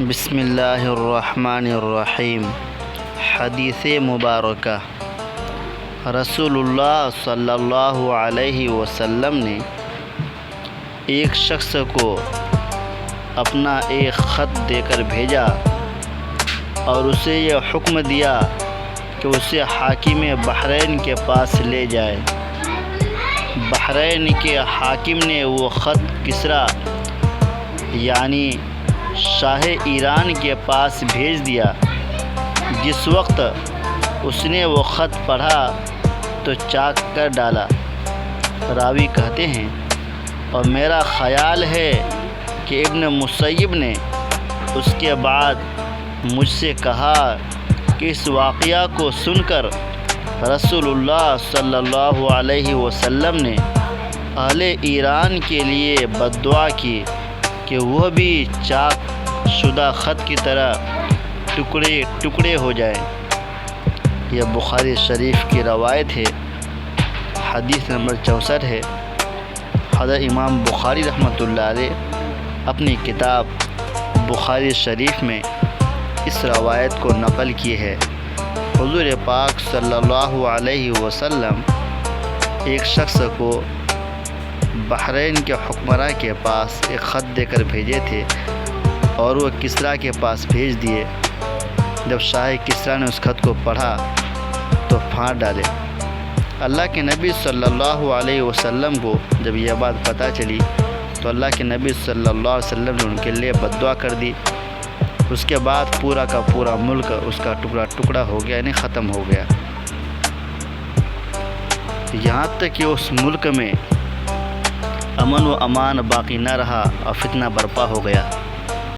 بسم اللہ الرحمن الرحیم۔ حدیث مبارکہ۔ رسول اللہ صلی اللہ علیہ وسلم نے ایک شخص کو اپنا ایک خط دے کر بھیجا اور اسے یہ حکم دیا کہ اسے حاکم بحرین کے پاس لے جائے۔ بحرین کے حاکم نے وہ خط کسریٰ یعنی شاہ ایران کے پاس بھیج دیا۔ جس وقت اس نے وہ خط پڑھا تو چاک کر ڈالا۔ راوی کہتے ہیں اور میرا خیال ہے کہ ابن مسیب نے اس کے بعد مجھ سے کہا کہ اس واقعہ کو سن کر رسول اللہ صلی اللہ علیہ وسلم نے اہل ایران کے لیے بد دعا کی کہ وہ بھی چاک شدہ خط کی طرح ٹکڑے ٹکڑے ہو جائیں۔ یہ بخاری شریف کی روایت ہے۔ حدیث نمبر 64 ہے۔ حضرت امام بخاری رحمۃ اللہ علیہ اپنی کتاب بخاری شریف میں اس روایت کو نقل کی ہے۔ حضور پاک صلی اللہ علیہ وسلم ایک شخص کو بحرین کے حکمراں کے پاس ایک خط دے کر بھیجے تھے اور وہ کسریٰ کے پاس بھیج دیے۔ جب شاہ کسریٰ نے اس خط کو پڑھا تو پھاڑ ڈالے۔ اللہ کے نبی صلی اللہ علیہ وسلم کو جب یہ بات پتہ چلی تو اللہ کے نبی صلی اللہ علیہ وسلم نے ان کے لیے بد دعا کر دی۔ اس کے بعد پورا کا پورا ملک اس کا ٹکڑا ٹکڑا ہو گیا، یعنی ختم ہو گیا، یہاں تک کہ اس ملک میں امن و امان باقی نہ رہا اور فتنہ برپا ہو گیا۔